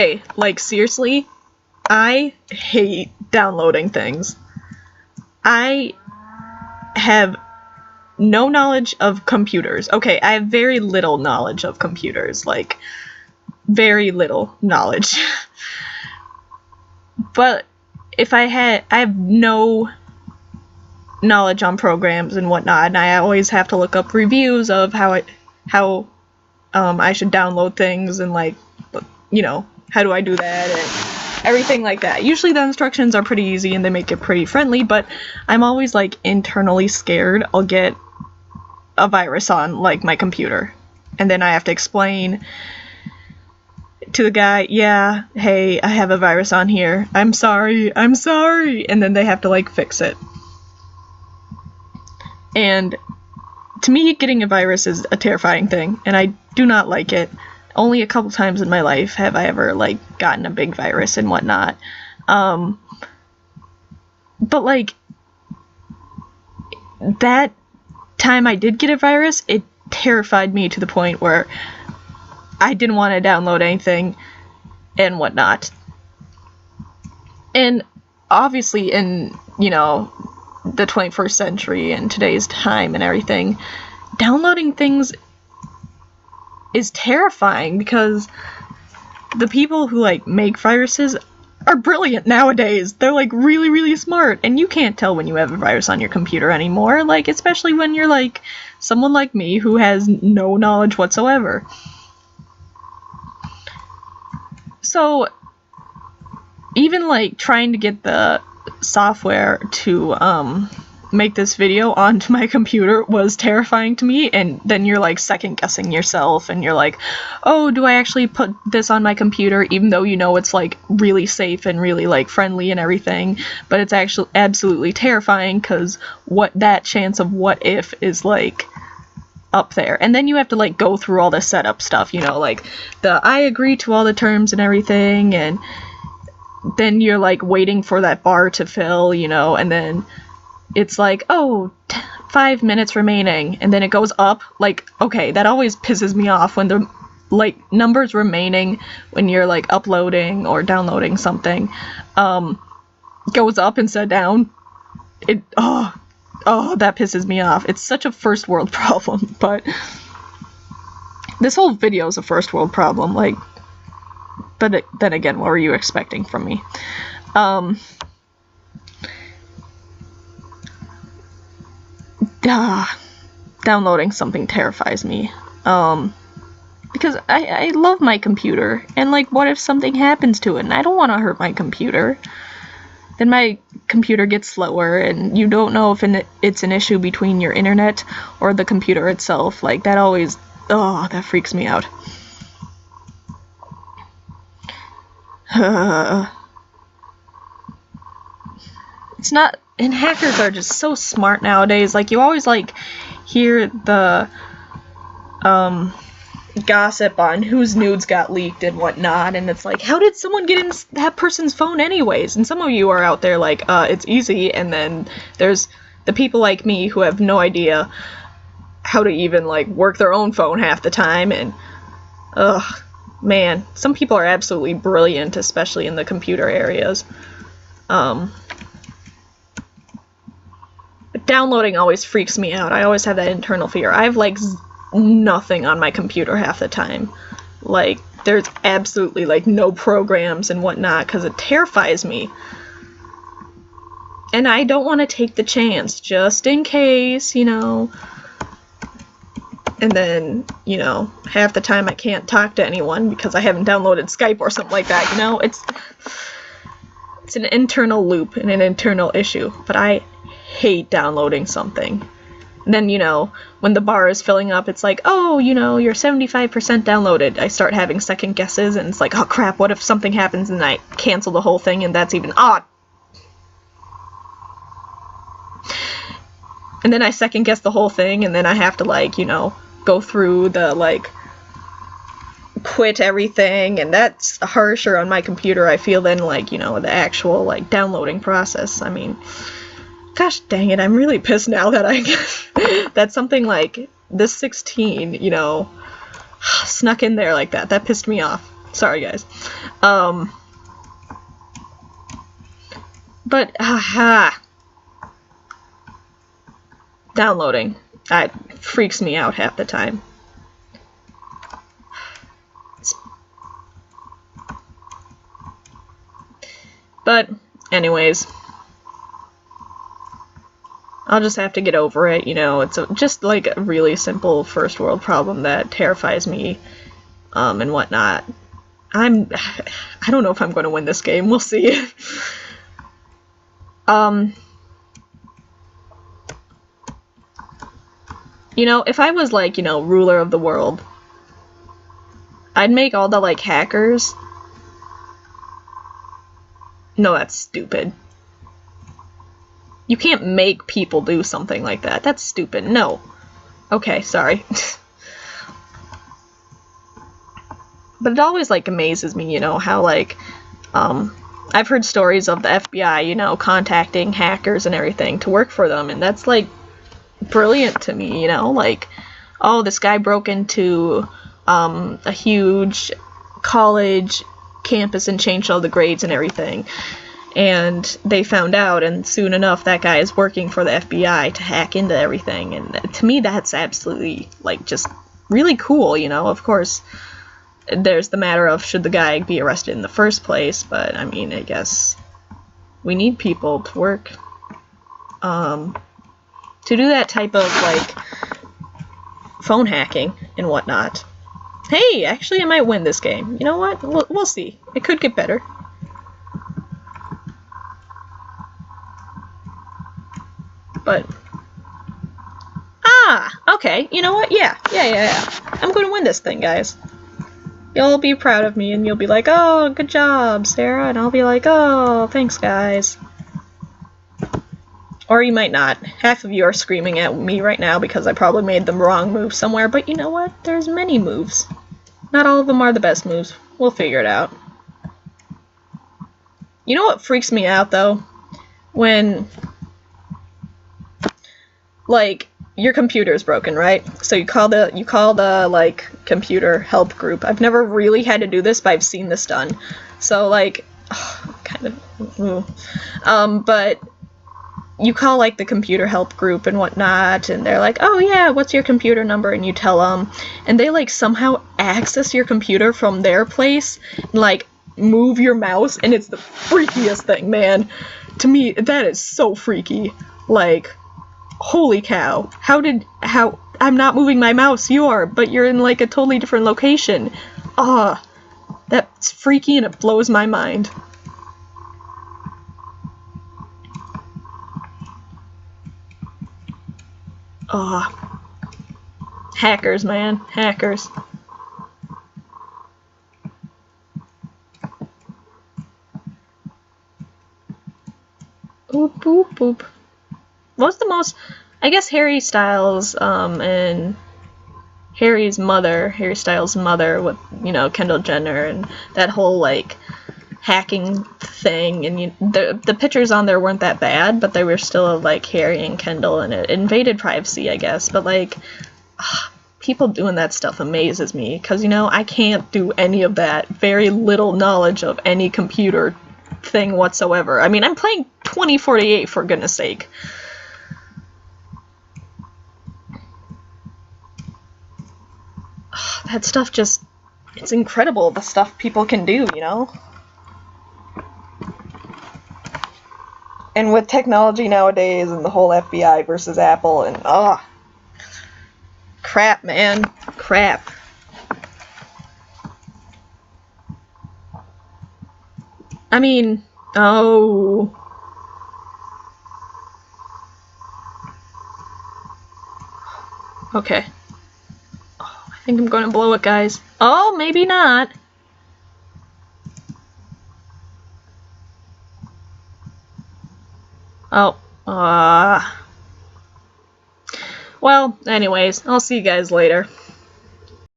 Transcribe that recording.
Hey, like, seriously, I hate downloading things. I have no knowledge of computers. Okay, I have very little knowledge of computers, like, very little knowledge. But if I have no knowledge on programs and whatnot, and I always have to look up reviews of how I should download things and, like, you know, how do I do that and everything like that. Usually the instructions are pretty easy and they make it pretty friendly, but I'm always, like, internally scared I'll get a virus on, like, my computer. And then I have to explain to the guy, yeah, hey, I have a virus on here. I'm sorry. And then they have to, like, fix it. And to me, getting a virus is a terrifying thing, and I do not like it. Only a couple times in my life have I ever, like, gotten a big virus and whatnot. But, like, that time I did get a virus, it terrified me to the point where I didn't want to download anything and whatnot. And obviously in, you know, the 21st century and today's time and everything, downloading things is terrifying because the people who, like, make viruses are brilliant nowadays. They're, like, really, really smart, and you can't tell when you have a virus on your computer anymore, like, especially when you're, like, someone like me who has no knowledge whatsoever. So, even, like, trying to get the software to, make this video onto my computer was terrifying to me, and then you're, like, second-guessing yourself, and you're like, oh, do I actually put this on my computer, even though you know it's, like, really safe and really, like, friendly and everything, but it's actually absolutely terrifying, because that chance of what if is, like, up there. And then you have to, like, go through all the setup stuff, you know, like, I agree to all the terms and everything, and then you're, like, waiting for that bar to fill, you know, and then it's like, oh, 5 minutes remaining, and then it goes up. Like, okay, that always pisses me off when the, like, numbers remaining when you're, like, uploading or downloading something goes up instead of down. That pisses me off. It's such a first world problem, but this whole video is a first world problem, like, but then again, what were you expecting from me? Downloading something terrifies me, because I love my computer, and, like, what if something happens to it, and I don't want to hurt my computer? Then my computer gets slower, and you don't know if it's an issue between your internet or the computer itself. Like, that always, that freaks me out. It's not, and hackers are just so smart nowadays. Like, you always, like, hear the gossip on whose nudes got leaked and whatnot, and it's like, how did someone get in that person's phone anyways? And some of you are out there like, it's easy, and then there's the people like me who have no idea how to even, like, work their own phone half the time, and man, some people are absolutely brilliant, especially in the computer areas. But downloading always freaks me out. I always have that internal fear. I have, like, nothing on my computer half the time. Like, there's absolutely, like, no programs and whatnot, because it terrifies me. And I don't want to take the chance, just in case, you know. And then, you know, half the time I can't talk to anyone because I haven't downloaded Skype or something like that, you know? It's an internal loop and an internal issue, but I hate downloading something. And then, you know, when the bar is filling up, it's like, oh, you know, you're 75% downloaded. I start having second guesses, and it's like, oh crap, what if something happens and I cancel the whole thing, and that's even odd. And then I second guess the whole thing, and then I have to, like, you know, go through the, like, quit everything, and that's harsher on my computer, I feel, than, like, you know, the actual, like, downloading process. I mean, gosh dang it, I'm really pissed now that that something like this 16, you know, snuck in there like that. That pissed me off. Sorry, guys. But, downloading. That freaks me out half the time. But, anyways. I'll just have to get over it, you know, it's just like a really simple first world problem that terrifies me, and whatnot. I don't know if I'm going to win this game, we'll see. You know, if I was like, you know, ruler of the world, I'd make all the like hackers. No, that's stupid. You can't make people do something like that. That's stupid. No. Okay, sorry. But it always, like, amazes me, you know, how, like, I've heard stories of the FBI, you know, contacting hackers and everything to work for them, and that's, like, brilliant to me, you know? Like, oh, this guy broke into, a huge college campus and changed all the grades and everything. And they found out, and soon enough that guy is working for the FBI to hack into everything, and to me that's absolutely, like, just really cool, you know? Of course, there's the matter of should the guy be arrested in the first place, but I mean, I guess we need people to work, to do that type of, like, phone hacking and whatnot. Hey, actually I might win this game. You know what? We'll see. It could get better. But, okay, you know what? Yeah. I'm gonna win this thing, guys. You'll be proud of me, and you'll be like, oh, good job, Sarah, and I'll be like, oh, thanks, guys. Or you might not. Half of you are screaming at me right now because I probably made the wrong move somewhere, but you know what? There's many moves. Not all of them are the best moves. We'll figure it out. You know what freaks me out, though? When, like, your computer's broken, right? So you call the like computer help group. I've never really had to do this, but I've seen this done. So like, kind of, but you call like the computer help group and whatnot, and they're like, oh yeah, what's your computer number? And you tell them, and they like somehow access your computer from their place, and like move your mouse, and it's the freakiest thing, man. To me, that is so freaky. Like, holy cow. How, I'm not moving my mouse, you are, but you're in like a totally different location. That's freaky and it blows my mind. Hackers, man. Hackers. Boop, boop, boop. What's the most... I guess Harry Styles, and Harry Styles' mother with, you know, Kendall Jenner, and that whole, like, hacking thing, and the pictures on there weren't that bad, but they were still, like, Harry and Kendall, and it invaded privacy, I guess, but, like, people doing that stuff amazes me, because, you know, I can't do any of that. Very little knowledge of any computer thing whatsoever. I mean, I'm playing 2048, for goodness sake. That stuff just, it's incredible, the stuff people can do, you know? And with technology nowadays, and the whole FBI versus Apple, and, crap, man. Crap. I mean, oh... Okay. I think I'm gonna blow it, guys. Oh, maybe not. Oh, well, anyways, I'll see you guys later.